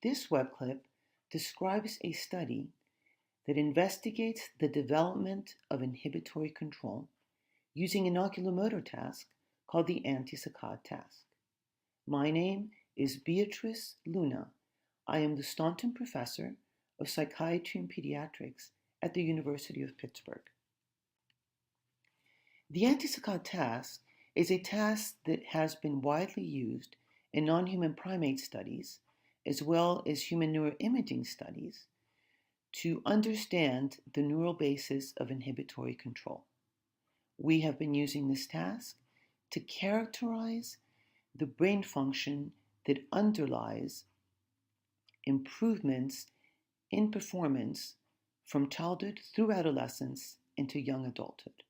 This web clip describes a study that investigates the development of inhibitory control using an oculomotor task called the Antisaccade Task. My name is Beatriz Luna. I am the Staunton Professor of Psychiatry and Pediatrics at the University of Pittsburgh. The Antisaccade Task is a task that has been widely used in non-human primate studies as well as human neuroimaging studies to understand the neural basis of inhibitory control. We have been using this task to characterize the brain function that underlies improvements in performance from childhood through adolescence into young adulthood.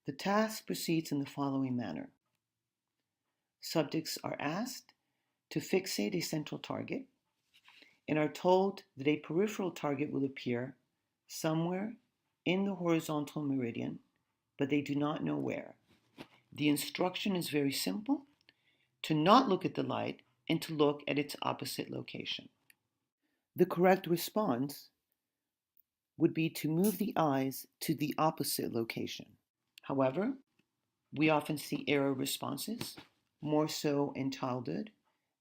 The task proceeds in the following manner. Subjects are asked to fixate a central target and are told that a peripheral target will appear somewhere in the horizontal meridian, but they do not know where. The instruction is very simple: to not look at the light and to look at its opposite location. The correct response would be to move the eyes to the opposite location. However, we often see error responses, more so in childhood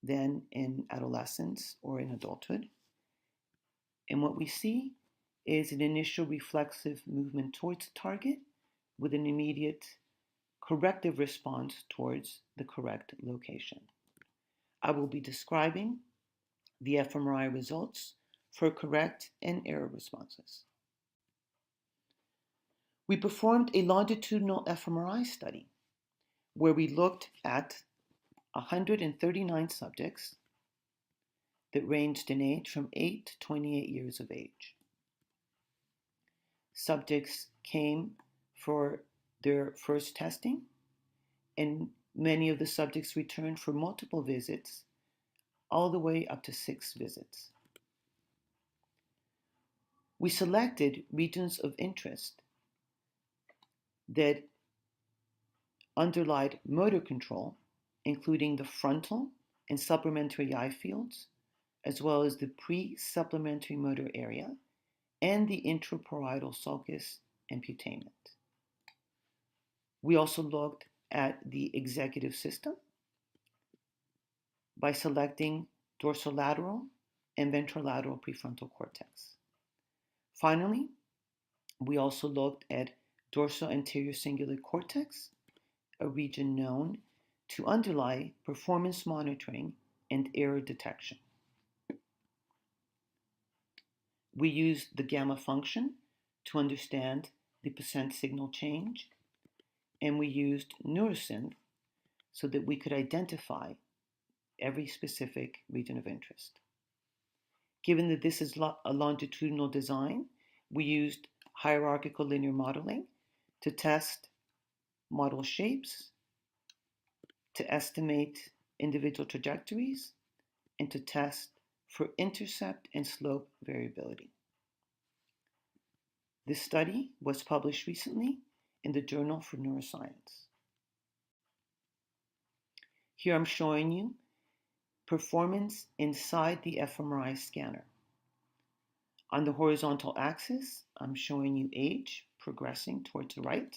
than in adolescence or in adulthood. And what we see is an initial reflexive movement towards the target with an immediate corrective response towards the correct location. I will be describing the fMRI results for correct and error responses. We performed a longitudinal fMRI study where we looked at 139 subjects that ranged in age from 8 to 28 years of age. Subjects came for their first testing, and many of the subjects returned for multiple visits, all the way up to 6 visits. We selected regions of interest that underlied motor control, including the frontal and supplementary eye fields, as well as the pre-supplementary motor area and the intraparietal sulcus and putamen. We also looked at the executive system by selecting dorsolateral and ventrolateral prefrontal cortex. Finally, we also looked at dorsal anterior cingulate cortex, a region known to underlie performance monitoring and error detection. We used the gamma function to understand the percent signal change, and we used Neuroscience so that we could identify every specific region of interest. Given that this is a longitudinal design, we used hierarchical linear modeling to test model shapes, to estimate individual trajectories, and to test for intercept and slope variability. This study was published recently in the Journal for Neuroscience. Here I'm showing you performance inside the fMRI scanner. On the horizontal axis, I'm showing you age progressing towards the right.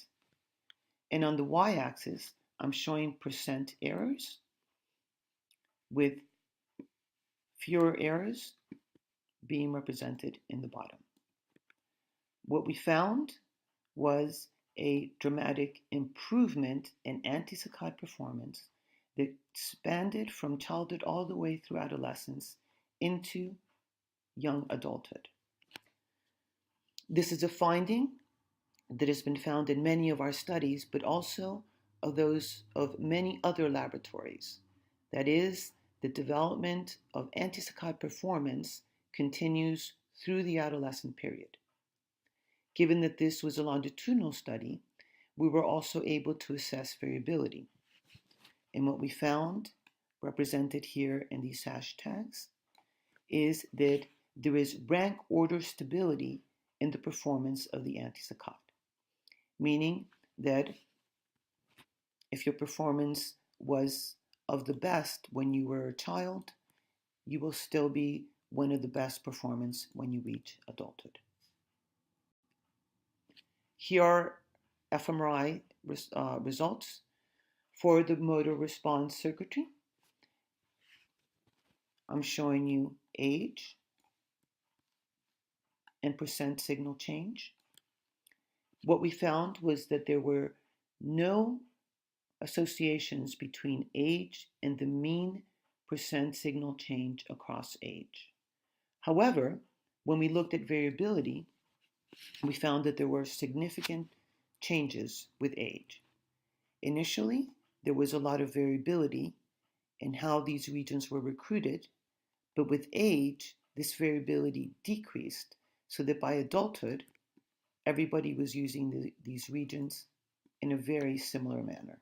And on the y-axis, I'm showing percent errors with fewer errors being represented in the bottom. What we found was a dramatic improvement in antisaccade performance that expanded from childhood all the way through adolescence into young adulthood. This is a finding that has been found in many of our studies, but also of those of many other laboratories. That is, the development of antisaccade performance continues through the adolescent period. Given that this was a longitudinal study, we were also able to assess variability. And what we found, represented here in these hashtags, is that there is rank order stability in the performance of the antisaccade, meaning that if your performance was of the best when you were a child, you will still be one of the best performance when you reach adulthood. Here are fMRI results for the motor response circuitry. I'm showing you age and percent signal change. What we found was that there were no associations between age and the mean percent signal change across age. However, when we looked at variability, we found that there were significant changes with age. Initially, there was a lot of variability in how these regions were recruited, but with age, this variability decreased so that by adulthood, everybody was using these regions in a very similar manner.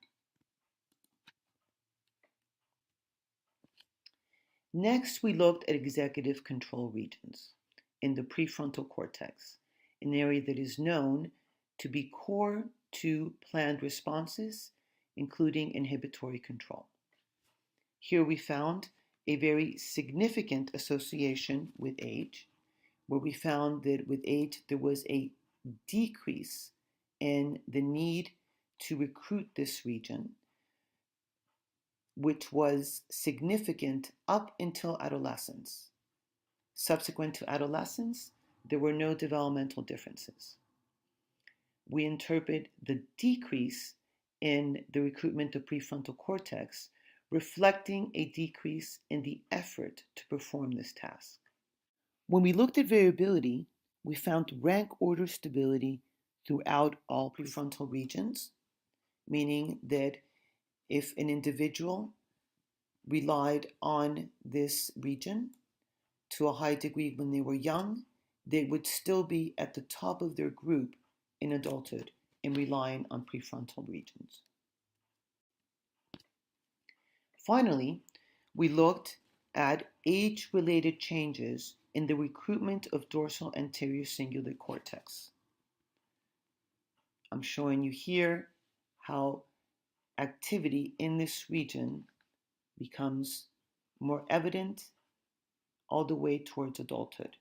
Next, we looked at executive control regions in the prefrontal cortex, an area that is known to be core to planned responses, including inhibitory control. Here we found a very significant association with age, where we found that with age there was a decrease in the need to recruit this region, which was significant up until adolescence. Subsequent to adolescence, there were no developmental differences. We interpret the decrease in the recruitment of prefrontal cortex reflecting a decrease in the effort to perform this task. When we looked at variability, we found rank order stability throughout all prefrontal regions, meaning that if an individual relied on this region to a high degree when they were young, they would still be at the top of their group in adulthood in relying on prefrontal regions. Finally, we looked at age-related changes in the recruitment of dorsal anterior cingulate cortex. I'm showing you here how activity in this region becomes more evident all the way towards adulthood.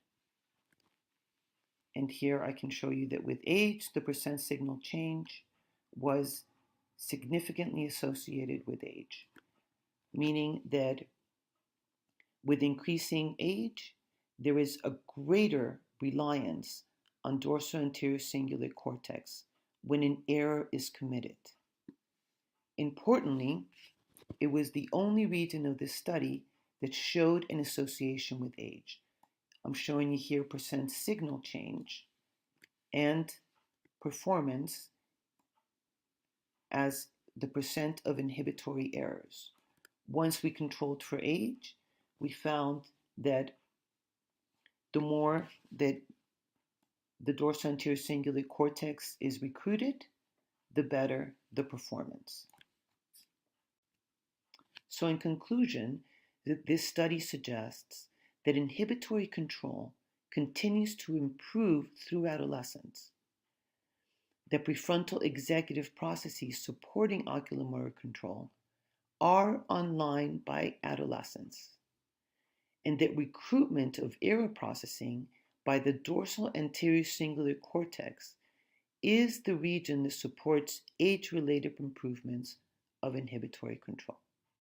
And here I can show you that with age, the percent signal change was significantly associated with age, meaning that with increasing age, there is a greater reliance on dorsal anterior cingulate cortex when an error is committed. Importantly, it was the only region of this study that showed an association with age. I'm showing you here percent signal change and performance as the percent of inhibitory errors. Once we controlled for age, we found that the more that the dorsal anterior cingulate cortex is recruited, the better the performance. So in conclusion, this study suggests that inhibitory control continues to improve through adolescence, that prefrontal executive processes supporting oculomotor control are online by adolescence, and that recruitment of error processing by the dorsal anterior cingulate cortex is the region that supports age-related improvements of inhibitory control.